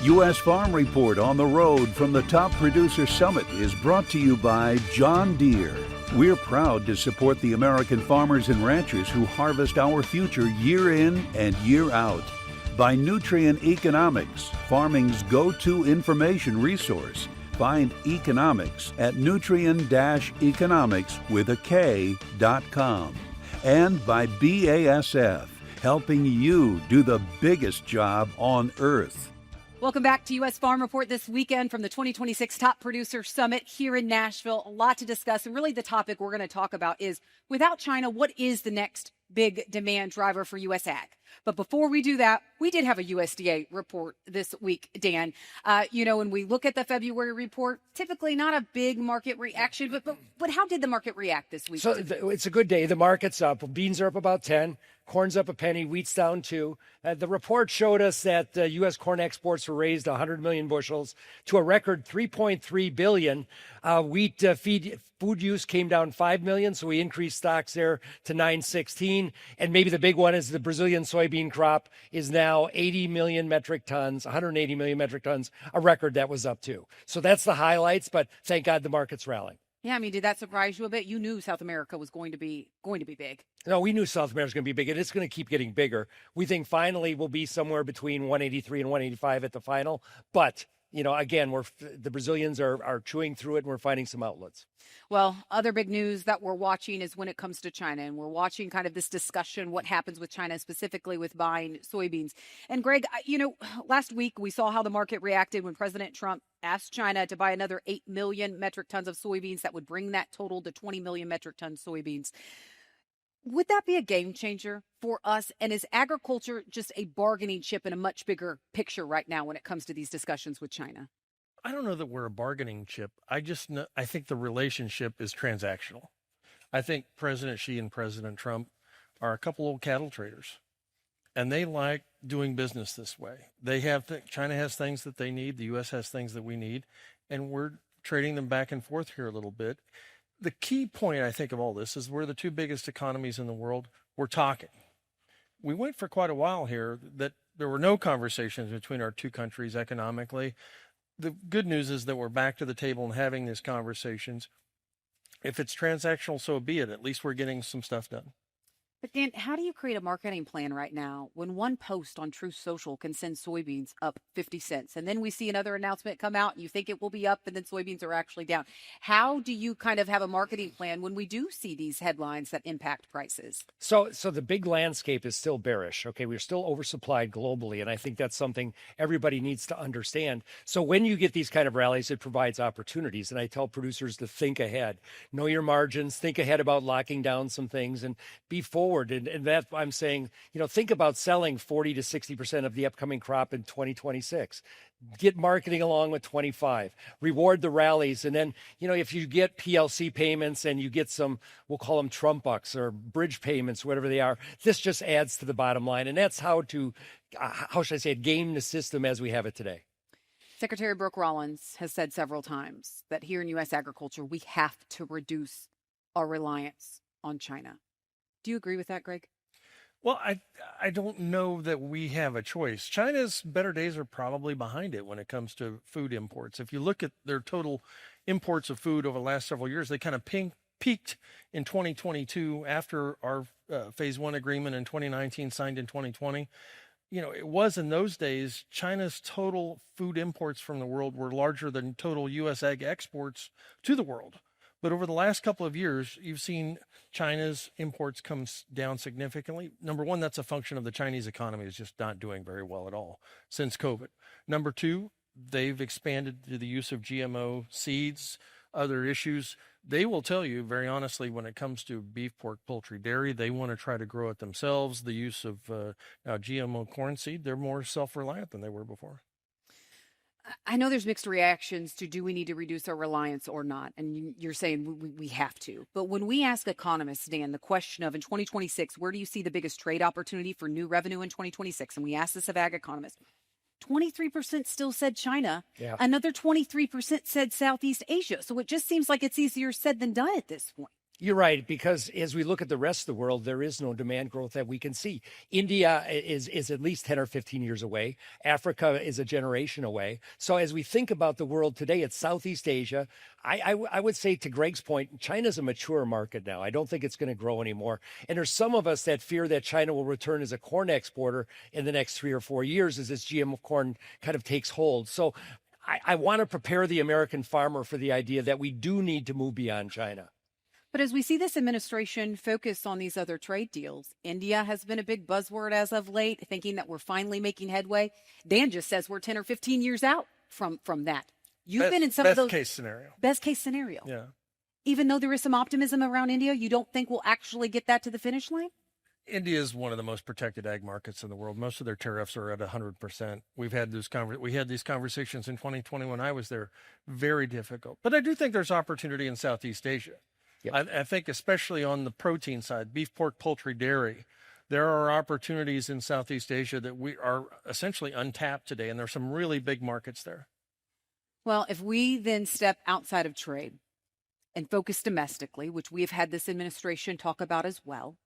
U.S. Farm Report on the road from the Top Producer Summit is brought to you by John Deere. We're proud to support the American farmers and ranchers who harvest our future year in and year out. By Nutrient Economics, farming's go-to information resource. Find economics at nutrient-economics.com. And by BASF, helping you do the biggest job on earth. Welcome back to U.S. Farm Report this weekend from the 2026 Top Producer Summit here in Nashville. A lot to discuss, and really the topic we're going to talk about is, without China, what is the next big demand driver for U.S. ag? But before we do that, we did have a USDA report this week, Dan. When we look at the February report, typically not a big market reaction, but how did the market react this week? So it's a good day. The market's up. Beans are up about 10. Corn's up a penny. Wheat's down 2. The report showed us that U.S. corn exports were raised 100 million bushels to a record 3.3 billion. Wheat food use came down 5 million, so we increased stocks there to 916. And maybe the big one is the Brazilian soybean crop is now 80 million metric tons, 180 million metric tons, a record that was up too. So that's the highlights, but thank God the market's rallying. Yeah, I mean, did that surprise you a bit? You knew South America was going to be big. No, we knew South America was going to be big, and it's going to keep getting bigger. We think finally we'll be somewhere between 183 and 185 at the final. But, again, the Brazilians are chewing through it, and we're finding some outlets. Well, other big news that we're watching is when it comes to China, and we're watching kind of this discussion, what happens with China, specifically with buying soybeans. And Greg, last week we saw how the market reacted when President Trump asked China to buy another 8 million metric tons of soybeans. That would bring that total to 20 million metric tons soybeans. Would that be a game changer for us? And is agriculture just a bargaining chip in a much bigger picture right now when it comes to these discussions with China? I don't know that we're a bargaining chip. I think the relationship is transactional. I think President Xi and President Trump are a couple old cattle traders, and they like doing business this way. China has things that they need. The U.S. has things that we need, and we're trading them back and forth here a little bit. The key point, I think, of all this is we're the two biggest economies in the world. We're talking. We went for quite a while here that there were no conversations between our two countries economically. The good news is that we're back to the table and having these conversations. If it's transactional, so be it. At least we're getting some stuff done. But Dan, how do you create a marketing plan right now when one post on Truth Social can send soybeans up 50 cents? And then we see another announcement come out and you think it will be up and then soybeans are actually down. How do you kind of have a marketing plan when we do see these headlines that impact prices? So the big landscape is still bearish. Okay, we're still oversupplied globally. And I think that's something everybody needs to understand. So when you get these kind of rallies, it provides opportunities. And I tell producers to think ahead, know your margins, think ahead about locking down some things and be forward. And that I'm saying, think about selling 40 to 60% of the upcoming crop in 2026. Get marketing along with 25. Reward the rallies. And then, if you get PLC payments and you get some, we'll call them Trump bucks or bridge payments, whatever they are, this just adds to the bottom line. And that's how should I say it, game the system as we have it today. Secretary Brooke Rollins has said several times that here in U.S. agriculture, we have to reduce our reliance on China. Do you agree with that, Greg? Well, I don't know that we have a choice. China's better days are probably behind it when it comes to food imports. If you look at their total imports of food over the last several years, they kind of peaked in 2022 after our phase 1 agreement in 2019 signed in 2020. It was in those days, China's total food imports from the world were larger than total U.S. ag exports to the world. But over the last couple of years, you've seen China's imports come down significantly. Number one, that's a function of the Chinese economy is just not doing very well at all since COVID. Number two, they've expanded to the use of GMO seeds, other issues. They will tell you very honestly, when it comes to beef, pork, poultry, dairy, they want to try to grow it themselves. The use of GMO corn seed, they're more self-reliant than they were before. I know there's mixed reactions to do we need to reduce our reliance or not? And you're saying we have to. But when we ask economists, Dan, the question of in 2026, where do you see the biggest trade opportunity for new revenue in 2026? And we asked this of ag economists. 23% still said China. Yeah. Another 23% said Southeast Asia. So it just seems like it's easier said than done at this point. You're right, because as we look at the rest of the world, there is no demand growth that we can see. India is at least 10 or 15 years away. Africa is a generation away. So as we think about the world today, it's Southeast Asia. I would say, to Greg's point, China's a mature market now. I don't think it's going to grow anymore. And there's some of us that fear that China will return as a corn exporter in the next 3 or 4 years as this GM corn kind of takes hold. So I want to prepare the American farmer for the idea that we do need to move beyond China. But as we see this administration focus on these other trade deals, India has been a big buzzword as of late, thinking that we're finally making headway. Dan just says we're 10 or 15 years out from that. You've been in some of those. Best case scenario. Best case scenario. Yeah. Even though there is some optimism around India, you don't think we'll actually get that to the finish line? India is one of the most protected ag markets in the world. Most of their tariffs are at 100%. We had these conversations in 2020 when I was there. Very difficult. But I do think there's opportunity in Southeast Asia. Yep. I think especially on the protein side, beef, pork, poultry, dairy, there are opportunities in Southeast Asia that we are essentially untapped today, and there's some really big markets there. Well, if we then step outside of trade and focus domestically, which we have had this administration talk about as well,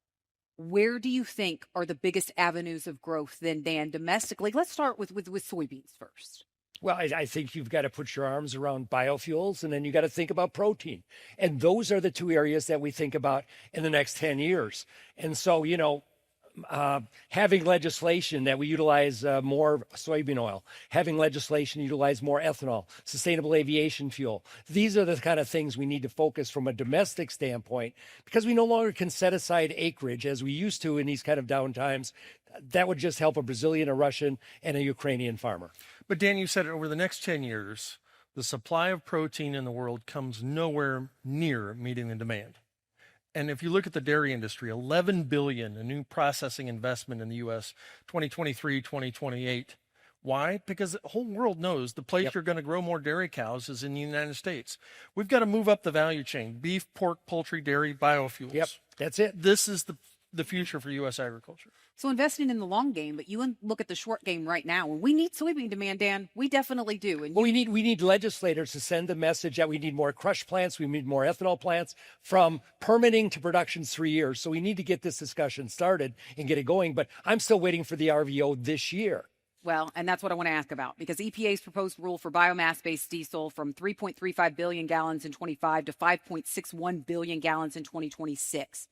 where do you think are the biggest avenues of growth then, Dan, domestically? Let's start with soybeans first. Well, I think you've got to put your arms around biofuels, and then you got to think about protein. And those are the two areas that we think about in the next 10 years. And so, having legislation that we utilize more soybean oil, having legislation utilize more ethanol, sustainable aviation fuel. These are the kind of things we need to focus from a domestic standpoint, because we no longer can set aside acreage as we used to in these kind of down times. That would just help a Brazilian, a Russian, and a Ukrainian farmer. But Dan, you said over the next 10 years, the supply of protein in the world comes nowhere near meeting the demand. And if you look at the dairy industry, 11 billion in new processing investment in the U.S., 2023, 2028. Why? Because the whole world knows the place you're going to grow more dairy cows is in the United States. We've got to move up the value chain: beef, pork, poultry, dairy, biofuels. Yep, that's it. This is the future for U.S. agriculture. So investing in the long game, but you look at the short game right now. And we need soybean demand, Dan. We definitely do. And well, we need legislators to send the message that we need more crush plants, we need more ethanol plants. From permitting to production's 3 years. So we need to get this discussion started and get it going. But I'm still waiting for the RVO this year. Well, and that's what I want to ask about, because EPA's proposed rule for biomass-based diesel from 3.35 billion gallons in 25 to 5.61 billion gallons in 2026.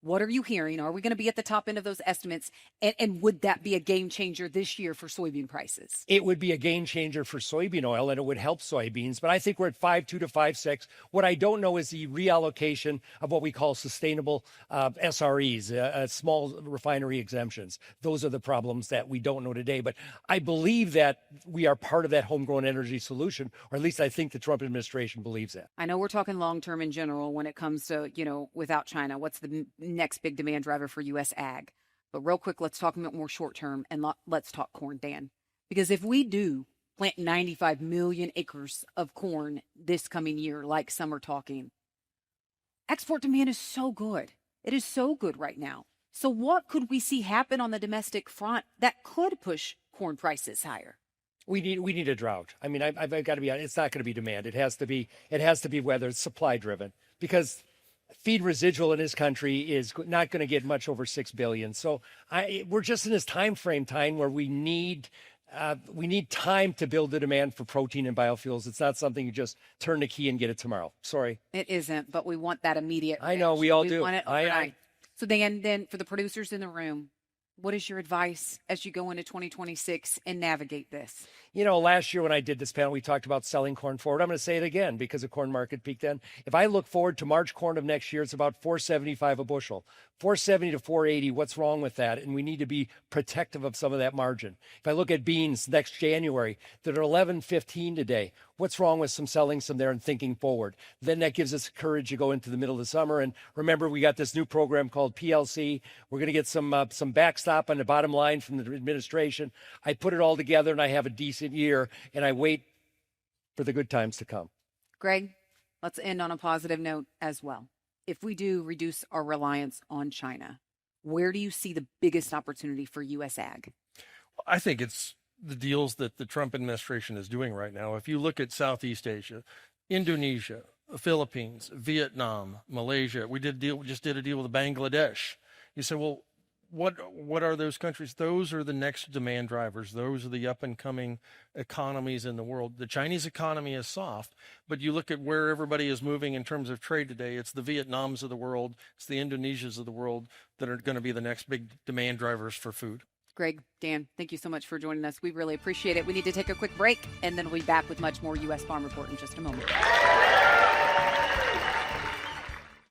What are you hearing? Are we going to be at the top end of those estimates? And would that be a game changer this year for soybean prices? It would be a game changer for soybean oil, and it would help soybeans. But I think we're at 5.2 to 5.6. What I don't know is the reallocation of what we call sustainable SREs, small refinery exemptions. Those are the problems that we don't know today. But I believe that we are part of that homegrown energy solution, or at least I think the Trump administration believes that. I know we're talking long-term in general when it comes to, without China, what's the next big demand driver for U.S. ag. But real quick, let's talk about more short-term, and let's talk corn, Dan. Because if we do plant 95 million acres of corn this coming year, like some are talking, export demand is so good. It is so good right now. So what could we see happen on the domestic front that could push corn prices higher? We need a drought. I mean, I've got to be honest, it's not going to be demand. It has to be weather. It's supply driven, because feed residual in this country is not going to get much over 6 billion. So we're just in this time where we need time to build the demand for protein and biofuels. It's not something you just turn the key and get it tomorrow. Sorry. It isn't, but we want that immediate. I know, we all do. Want it overnight. So then for the producers in the room, what is your advice as you go into 2026 and navigate this? Last year when I did this panel, we talked about selling corn forward. I'm going to say it again because the corn market peaked then. If I look forward to March corn of next year, it's about $4.75 a bushel. 470 to 480, what's wrong with that? And we need to be protective of some of that margin. If I look at beans next January, they're at 11.15 today. What's wrong with selling some there and thinking forward? Then that gives us courage to go into the middle of the summer. And remember, we got this new program called PLC. We're going to get some backstop on the bottom line from the administration. I put it all together and I have a decent year, and I wait for the good times to come. Gregg, let's end on a positive note as well. If we do reduce our reliance on China, where do you see the biggest opportunity for U.S. ag? I think it's the deals that the Trump administration is doing right now. If you look at Southeast Asia, Indonesia, Philippines, Vietnam, Malaysia. We just did a deal with Bangladesh. You say, well, what are those countries? Those are the next demand drivers. Those are the up and coming economies in the world. The Chinese economy is soft, but you look at where everybody is moving in terms of trade today. It's the Vietnams of the world. It's the Indonesias of the world that are going to be the next big demand drivers for food. Gregg, Dan, thank you so much for joining us. We really appreciate it. We need to take a quick break, and then we'll be back with much more U.S. Farm Report in just a moment.